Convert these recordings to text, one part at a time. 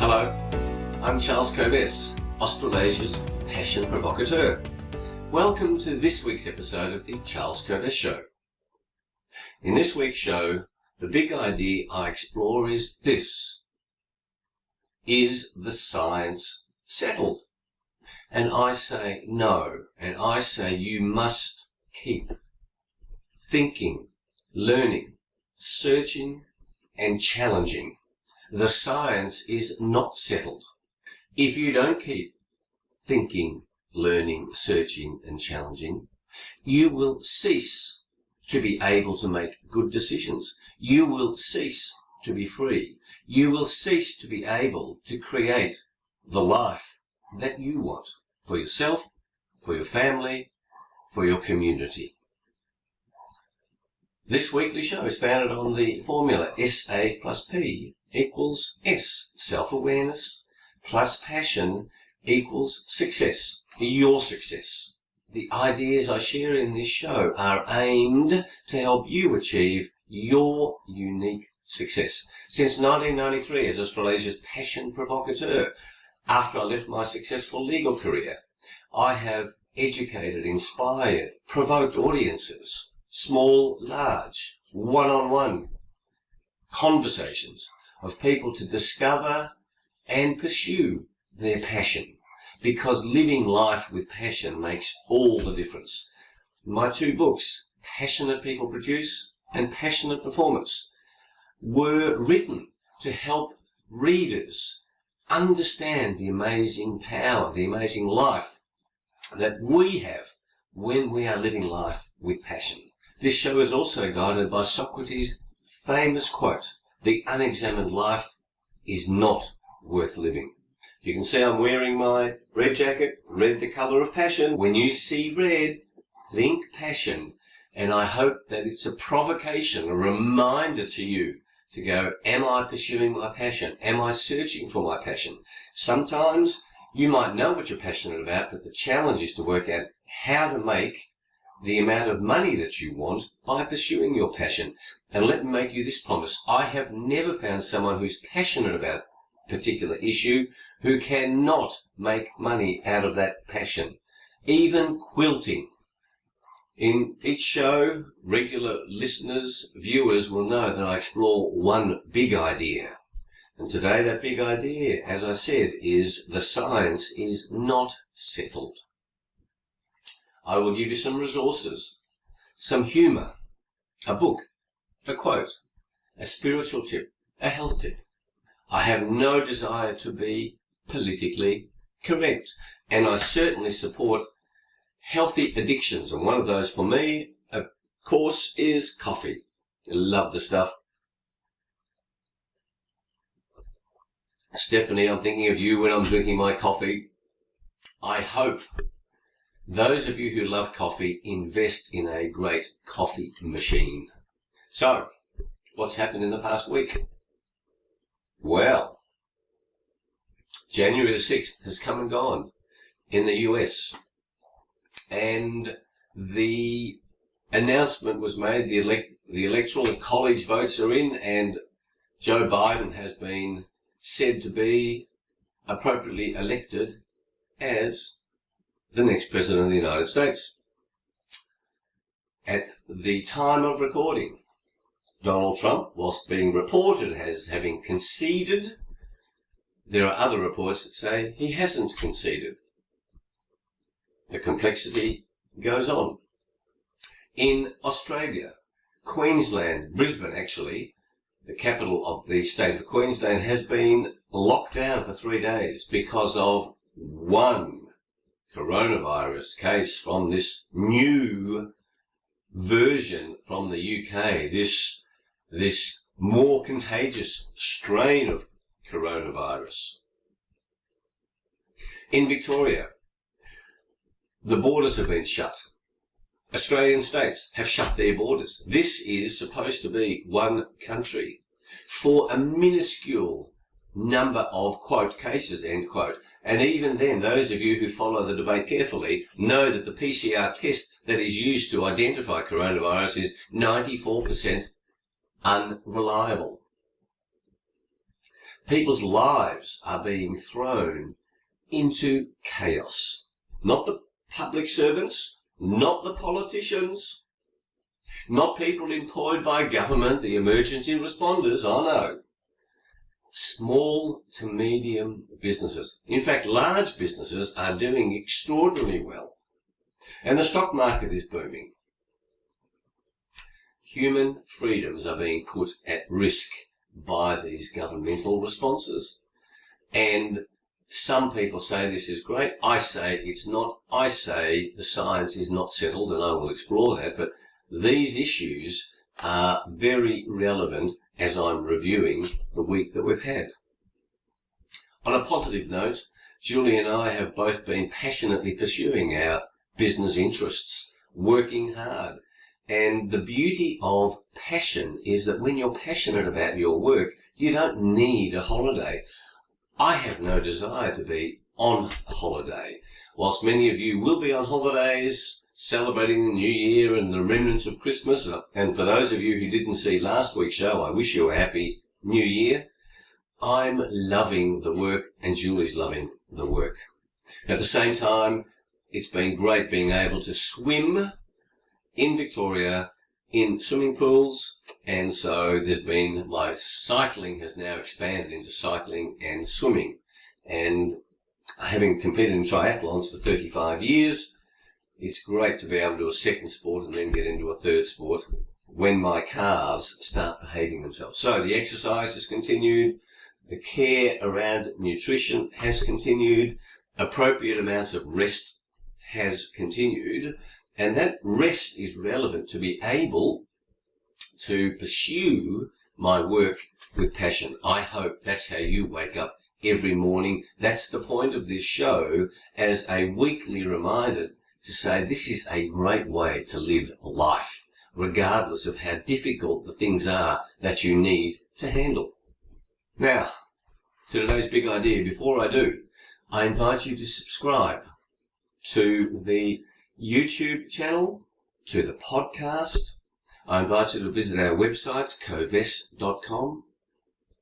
Hello, I'm Charles Kovess, Australasia's passion provocateur. Welcome to this week's episode of the Charles Kovess Show. In this week's show, the big idea I explore is this. Is the science settled? And I say no, and I say you must keep thinking, learning, searching, and challenging. The science is not settled. If you don't keep thinking, learning, searching, and challenging, you will cease to be able to make good decisions. You will cease to be free. You will cease to be able to create the life that you want for yourself, for your family, for your community. This weekly show is founded on the formula SA plus P equals S. Self-awareness plus passion equals success. Your success. The ideas I share in this show are aimed to help you achieve your unique success. Since 1993 as Australasia's passion provocateur, after I left my successful legal career, I have educated, inspired, provoked audiences, small, large, one-on-one conversations of people to discover and pursue their passion, because living life with passion makes all the difference. My two books, Passionate People Produce and Passionate Performance, were written to help readers understand the amazing power, the amazing life that we have when we are living life with passion. This show is also guided by Socrates' famous quote, "The unexamined life is not worth living." You can see I'm wearing my red jacket, red the colour of passion. When you see red, think passion. And I hope that it's a provocation, a reminder to you to go, am I pursuing my passion? Am I searching for my passion? Sometimes you might know what you're passionate about, but the challenge is to work out how to make the amount of money that you want by pursuing your passion. And let me make you this promise. I have never found someone who's passionate about a particular issue who cannot make money out of that passion. Even quilting. In each show, regular listeners, viewers will know that I explore one big idea. And today that big idea, as I said, is the science is not settled. I will give you some resources, some humour, a book, a quote, a spiritual tip, a health tip. I have no desire to be politically correct, and I certainly support healthy addictions, and one of those for me, of course, is coffee. I love the stuff. Stephanie, I'm thinking of you when I'm drinking my coffee. I hope those of you who love coffee invest in a great coffee machine. So, what's happened in the past week? Well, January the 6th has come and gone in the US, and the announcement was made, the electoral college votes are in, and Joe Biden has been said to be appropriately elected as the next President of the United States. At the time of recording, Donald Trump, whilst being reported as having conceded, there are other reports that say he hasn't conceded. The complexity goes on. In Australia, Queensland, Brisbane actually, the capital of the state of Queensland, has been locked down for 3 days because of one coronavirus case from this new version from the UK, this more contagious strain of coronavirus. In Victoria, the borders have been shut. Australian states have shut their borders. This is supposed to be one country for a minuscule number of, quote, cases, end quote. And even then, those of you who follow the debate carefully know that the PCR test that is used to identify coronavirus is 94% unreliable. People's lives are being thrown into chaos. Not the public servants, not the politicians, not people employed by government, the emergency responders, oh no. Small to medium businesses. In fact, large businesses are doing extraordinarily well. And the stock market is booming. Human freedoms are being put at risk by these governmental responses. And some people say this is great. I say it's not. I say the science is not settled, and I will explore that. But these issues are very relevant as I'm reviewing the week that we've had. On a positive note, Julie and I have both been passionately pursuing our business interests, working hard. And the beauty of passion is that when you're passionate about your work, you don't need a holiday. I have no desire to be on holiday. Whilst many of you will be on holidays, celebrating the New Year and the remnants of Christmas, and for those of you who didn't see last week's show, I wish you a happy New Year. I'm loving the work, and Julie's loving the work. At the same time, it's been great being able to swim in Victoria in swimming pools, and so my cycling has now expanded into cycling and swimming. And having competed in triathlons for 35 years, it's great to be able to do a second sport and then get into a third sport when my calves start behaving themselves. So the exercise has continued, the care around nutrition has continued, appropriate amounts of rest has continued, and that rest is relevant to be able to pursue my work with passion. I hope that's how you wake up every morning. That's the point of this show, as a weekly reminder to say this is a great way to live life, regardless of how difficult the things are that you need to handle. Now, to today's big idea. Before I do, I invite you to subscribe to the YouTube channel, to the podcast. I invite you to visit our websites, covest.com,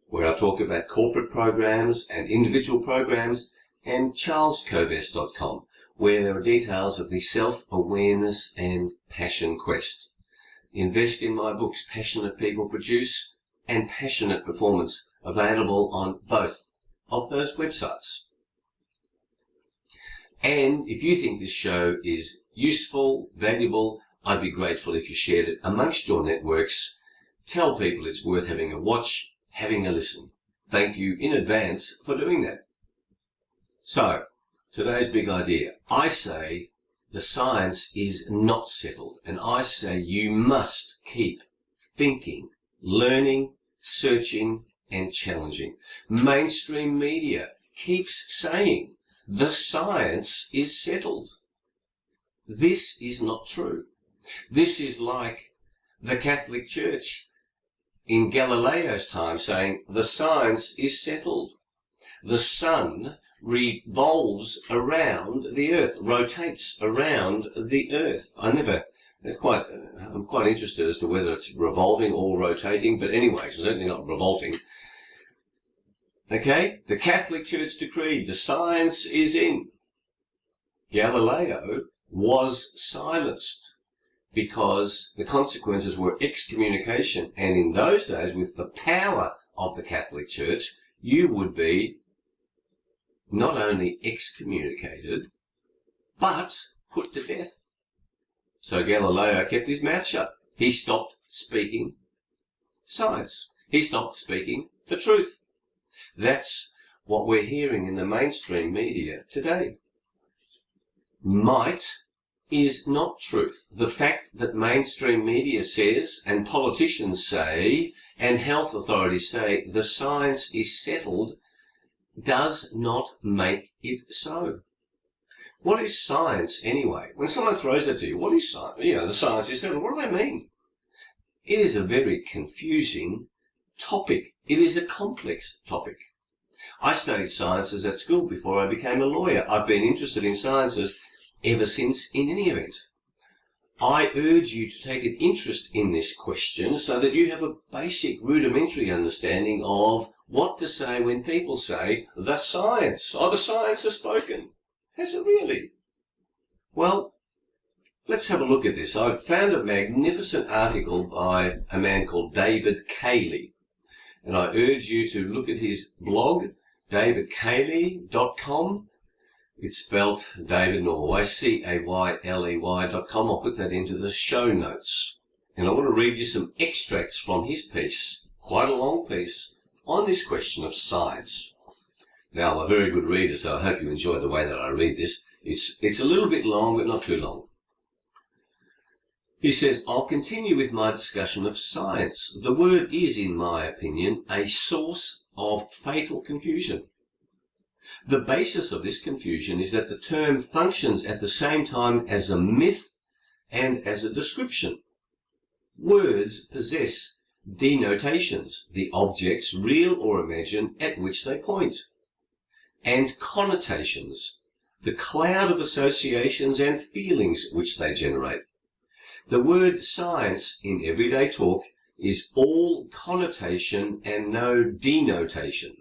where I talk about corporate programs and individual programs, and charlescovest.com, where there are details of the self-awareness and passion quest. Invest in my books, Passionate People Produce and Passionate Performance, available on both of those websites. And if you think this show is useful, valuable, I'd be grateful if you shared it amongst your networks. Tell people it's worth having a watch, having a listen. Thank you in advance for doing that. So, today's big idea. I say the science is not settled, and I say you must keep thinking, learning, searching, and challenging. Mainstream media keeps saying the science is settled. This is not true. This is like the Catholic Church in Galileo's time saying the science is settled. The sun revolves around the earth, rotates around the earth. I'm quite interested as to whether it's revolving or rotating, but anyway, it's certainly not revolting. Okay, the Catholic Church decreed the science is in. Galileo was silenced because the consequences were excommunication, and in those days, with the power of the Catholic Church, you would be not only excommunicated, but put to death. So Galileo kept his mouth shut. He stopped speaking science. He stopped speaking the truth. That's what we're hearing in the mainstream media today. Might is not truth. The fact that mainstream media says, and politicians say, and health authorities say the science is settled does not make it so. What is science anyway? When someone throws that to you, what is science? The science is settled. What do they mean? It is a very confusing topic. It is a complex topic. I studied sciences at school before I became a lawyer. I've been interested in sciences ever since, in any event. I urge you to take an interest in this question so that you have a basic rudimentary understanding of what to say when people say, the science, or the science has spoken. Has it really? Well, let's have a look at this. I found a magnificent article by a man called David Cayley, and I urge you to look at his blog, davidcayley.com. It's spelt David Norway, Cayley.com. I'll put that into the show notes. And I want to read you some extracts from his piece, quite a long piece, on this question of science. Now, I'm a very good reader, so I hope you enjoy the way that I read this. It's a little bit long, but not too long. He says, I'll continue with my discussion of science. The word is, in my opinion, a source of fatal confusion. The basis of this confusion is that the term functions at the same time as a myth and as a description. Words possess denotations, the objects, real or imagined, at which they point, and connotations, the cloud of associations and feelings which they generate. The word science in everyday talk is all connotation and no denotation.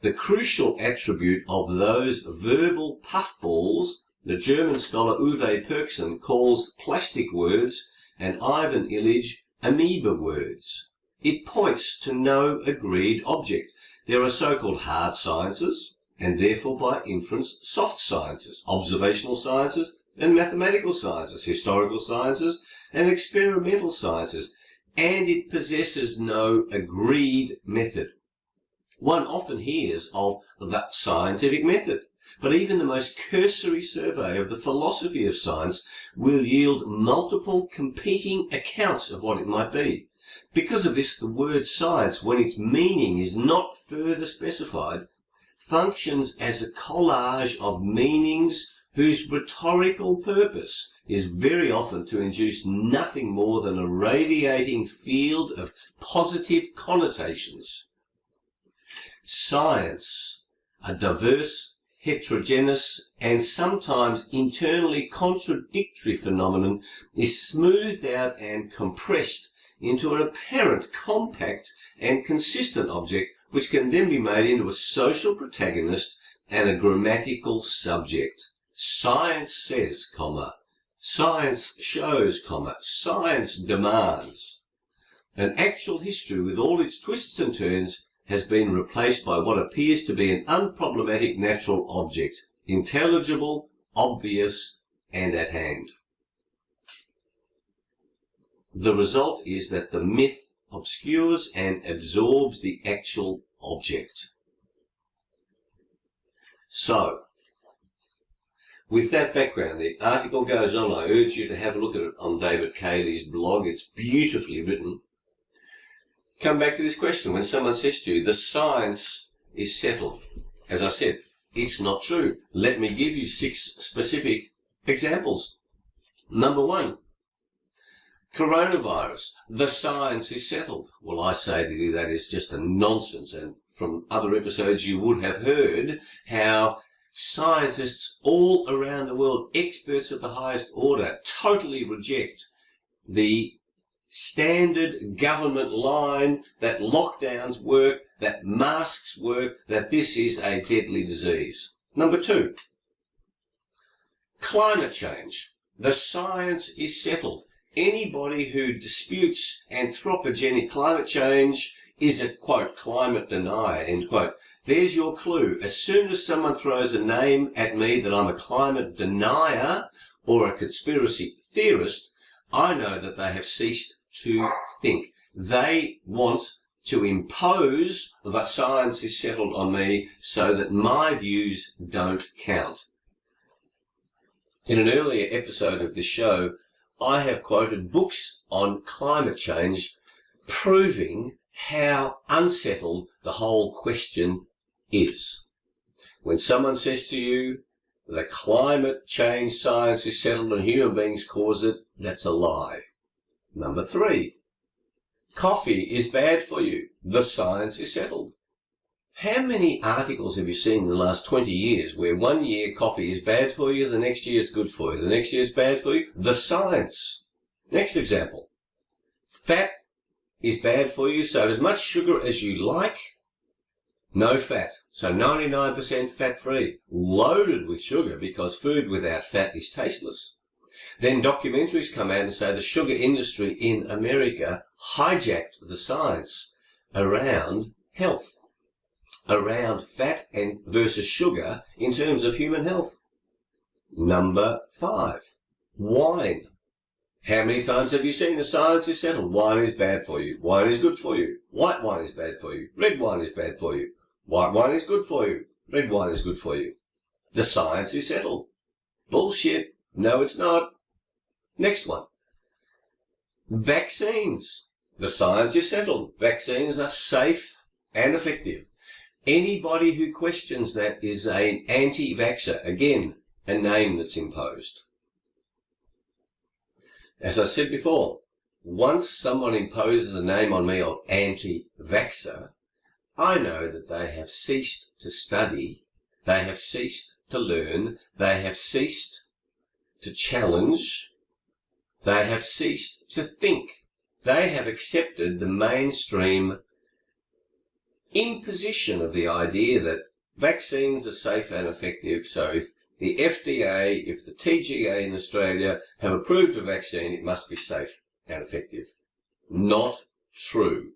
The crucial attribute of those verbal puffballs the German scholar Uwe Perksen calls plastic words and Ivan Illich amoeba words. It points to no agreed object. There are so-called hard sciences, and therefore by inference soft sciences, observational sciences and mathematical sciences, historical sciences and experimental sciences, and it possesses no agreed method. One often hears of that scientific method, but even the most cursory survey of the philosophy of science will yield multiple competing accounts of what it might be. Because of this, the word science, when its meaning is not further specified, functions as a collage of meanings whose rhetorical purpose is very often to induce nothing more than a radiating field of positive connotations. Science, a diverse, heterogeneous, and sometimes internally contradictory phenomenon, is smoothed out and compressed into an apparent compact and consistent object which can then be made into a social protagonist and a grammatical subject. Science says, comma, science shows, comma, science demands. An actual history with all its twists and turns has been replaced by what appears to be an unproblematic natural object, intelligible, obvious, and at hand. The result is that the myth obscures and absorbs the actual object. So, with that background, the article goes on. I urge you to have a look at it on David Cayley's blog. It's beautifully written. Come back to this question. When someone says to you, the science is settled, as I said, it's not true. Let me give you 6 specific examples. Number 1, coronavirus. The science is settled. Well, I say to you that is just a nonsense. And from other episodes, you would have heard how scientists all around the world, experts of the highest order, totally reject the standard government line that lockdowns work, that masks work, that this is a deadly disease. Number 2, climate change. The science is settled. Anybody who disputes anthropogenic climate change is a, quote, climate denier, end quote. There's your clue. As soon as someone throws a name at me that I'm a climate denier or a conspiracy theorist, I know that they have ceased to think. They want to impose that science is settled on me so that my views don't count. In an earlier episode of this show, I have quoted books on climate change proving how unsettled the whole question is. When someone says to you, the climate change science is settled and human beings cause it, that's a lie. Number 3, coffee is bad for you. The science is settled. How many articles have you seen in the last 20 years where one year coffee is bad for you, the next year is good for you, the next year is bad for you? The science. Next example. Fat is bad for you, so as much sugar as you like, No fat. So 99% fat-free. Loaded with sugar because food without fat is tasteless. Then documentaries come out and say the sugar industry in America hijacked the science around health, around fat and versus sugar in terms of human health. Number 5, wine. How many times have you seen the science is settled? Wine is bad for you. Wine is good for you. White wine is bad for you. Red wine is bad for you. White wine is good for you. Red wine is good for you. The science is settled. Bullshit. No, it's not. Next one. Vaccines. The science is settled. Vaccines are safe and effective. Anybody who questions that is an anti-vaxxer. Again, a name that's imposed. As I said before, once someone imposes a name on me of anti-vaxxer, I know that they have ceased to study, they have ceased to learn, they have ceased to challenge, they have ceased to think. They have accepted the mainstream imposition of the idea that vaccines are safe and effective, so if the FDA, if the TGA in Australia have approved a vaccine, it must be safe and effective. Not true.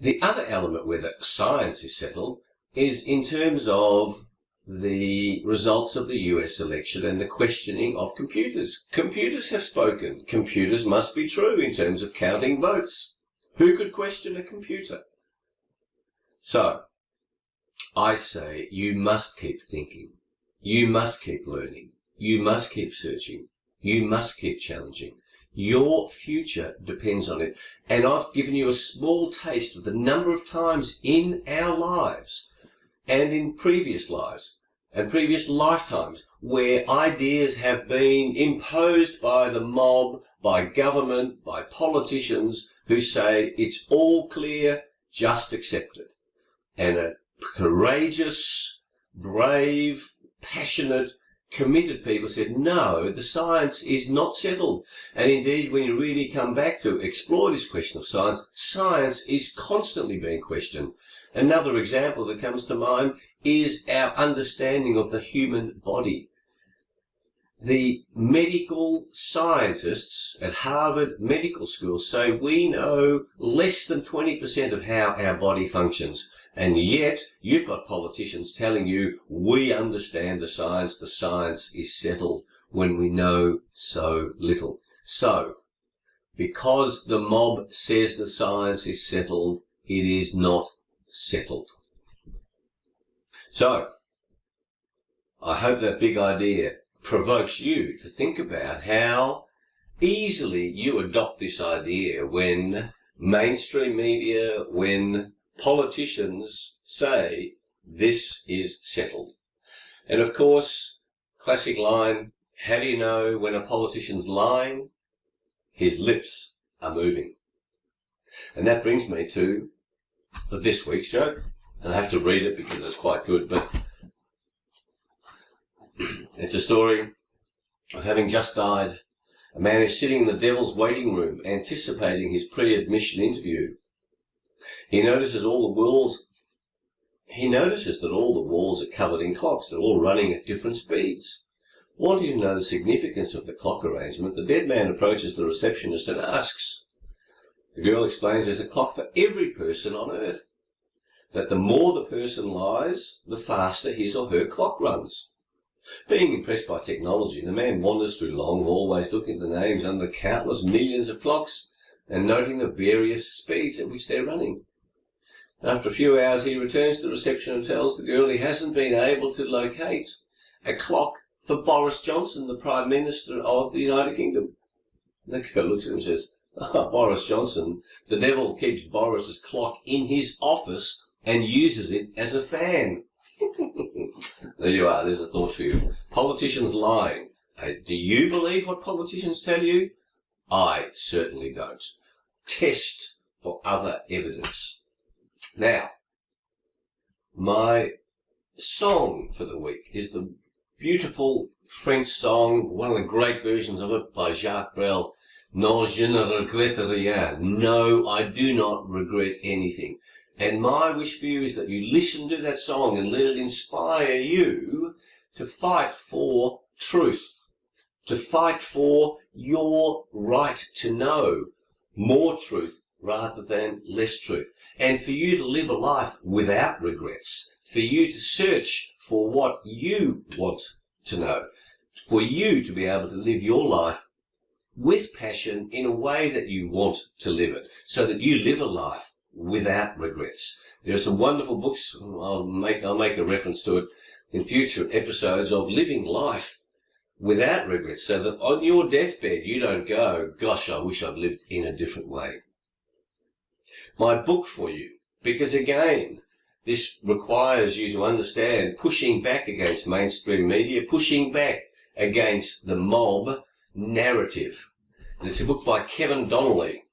The other element where the science is settled is in terms of the results of the US election and the questioning of computers. Computers have spoken. Computers must be true in terms of counting votes. Who could question a computer? So, I say you must keep thinking. You must keep learning. You must keep searching. You must keep challenging. Your future depends on it. And I've given you a small taste of the number of times in our lives and in previous lives and previous lifetimes where ideas have been imposed by the mob, by government, by politicians who say it's all clear, just accept it. And a courageous, brave, passionate, committed people said, no, the science is not settled. And indeed, when you really come back to explore this question of science, science is constantly being questioned. Another example that comes to mind is our understanding of the human body. The medical scientists at Harvard Medical School say we know less than 20% of how our body functions. And yet, you've got politicians telling you, we understand the science is settled, when we know so little. So, because the mob says the science is settled, it is not settled. So, I hope that big idea provokes you to think about how easily you adopt this idea when mainstream media, when politicians say this is settled. And of course, classic line, how do you know when a politician's lying? His lips are moving. And that brings me to this week's joke. And I have to read it because it's quite good, but it's a story of having just died. A man is sitting in the devil's waiting room, anticipating his pre-admission interview. He notices that all the walls are covered in clocks. They're all running at different speeds. Wanting to know the significance of the clock arrangement, the dead man approaches the receptionist and asks. The girl explains there's a clock for every person on earth. That the more the person lies, the faster his or her clock runs. Being impressed by technology, the man wanders through long hallways looking at the names under countless millions of clocks and noting the various speeds at which they're running. After a few hours, he returns to the reception and tells the girl he hasn't been able to locate a clock for Boris Johnson, the Prime Minister of the United Kingdom. And the girl looks at him and says, oh, Boris Johnson, the devil keeps Boris's clock in his office and uses it as a fan. There you are, there's a thought for you. Politicians lying. Do you believe what politicians tell you? I certainly don't. Test for other evidence. Now, my song for the week is the beautiful French song, one of the great versions of it by Jacques Brel, Non, je ne regrette rien. No, I do not regret anything. And my wish for you is that you listen to that song and let it inspire you to fight for truth, to fight for your right to know more truth rather than less truth, and for you to live a life without regrets, for you to search for what you want to know, for you to be able to live your life with passion in a way that you want to live it, so that you live a life without regrets. There are some wonderful books, I'll make a reference to it in future episodes, of living life without regrets, so that on your deathbed you don't go, gosh, I wish I'd lived in a different way. My book for you, because again, this requires you to understand pushing back against mainstream media, pushing back against the mob narrative. And it's a book by Kevin Donnelly,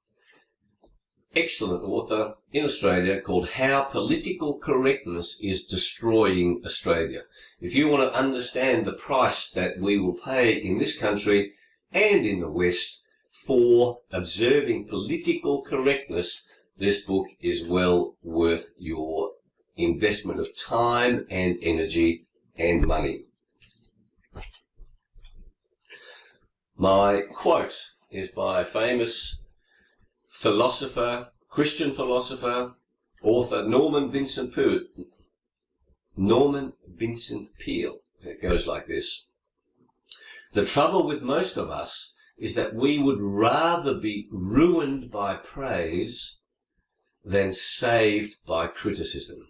excellent author in Australia, called How Political Correctness is Destroying Australia. If you want to understand the price that we will pay in this country and in the West for observing political correctness, this book is well worth your investment of time and energy and money. My quote is by a famous philosopher, Christian philosopher, author Norman Vincent Peale. It goes like this. The trouble with most of us is that we would rather be ruined by praise than saved by criticism.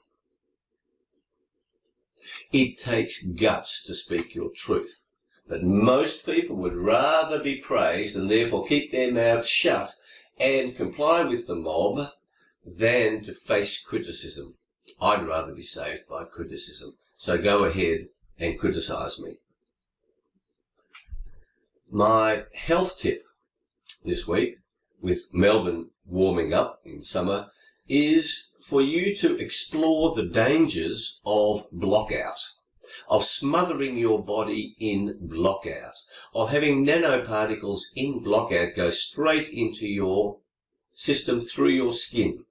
It takes guts to speak your truth, but most people would rather be praised and therefore keep their mouths shut and comply with the mob than to face criticism. I'd rather be saved by criticism, so go ahead and criticize me. My health tip this week, with Melbourne warming up in summer, is for you to explore the dangers of blockout, of smothering your body in blockout, of having nanoparticles in blockout go straight into your system through your skin.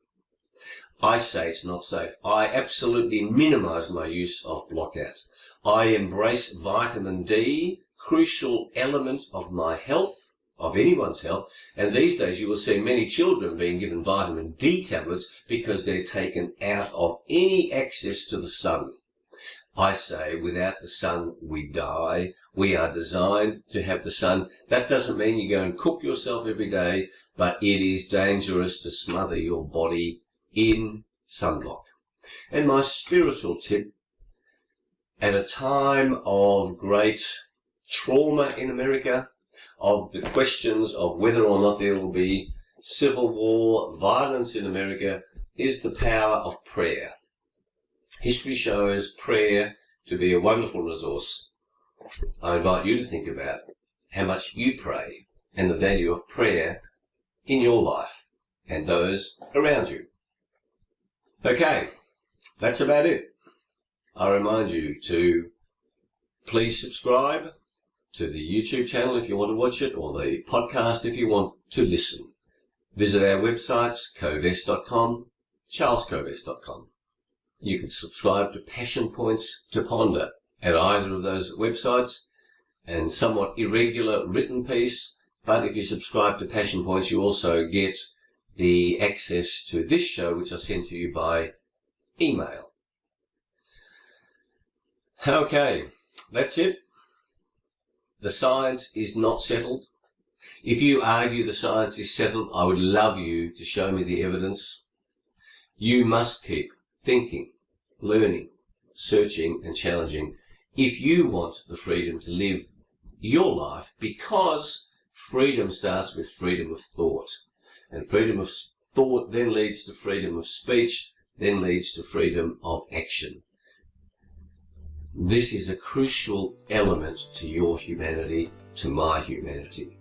I say it's not safe. I absolutely minimize my use of blockout. I embrace vitamin D, crucial element of my health, of anyone's health, and these days you will see many children being given vitamin D tablets because they're taken out of any access to the sun. I say, without the sun, we die. We are designed to have the sun. That doesn't mean you go and cook yourself every day, but it is dangerous to smother your body in sunblock. And my spiritual tip, at a time of great trauma in America, of the questions of whether or not there will be civil war, violence in America, is the power of prayer. History shows prayer to be a wonderful resource. I invite you to think about how much you pray and the value of prayer in your life and those around you. Okay, that's about it. I remind you to please subscribe to the YouTube channel if you want to watch it, or the podcast if you want to listen. Visit our websites, covest.com, charlescovest.com. You can subscribe to Passion Points to Ponder at either of those websites, and somewhat irregular written piece, but if you subscribe to Passion Points you also get the access to this show, which I send to you by email. Okay, that's it. The science is not settled. If you argue the science is settled, I would love you to show me the evidence. You must keep thinking, learning, searching and challenging if you want the freedom to live your life, because freedom starts with freedom of thought. And freedom of thought then leads to freedom of speech, then leads to freedom of action. This is a crucial element to your humanity, to my humanity.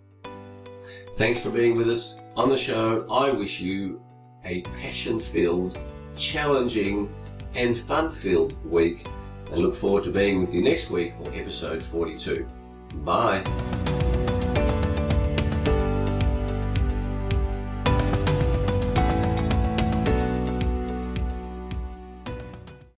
Thanks for being with us on the show. I wish you a passion-filled, challenging and fun-filled week, and look forward to being with you next week for episode 42. Bye.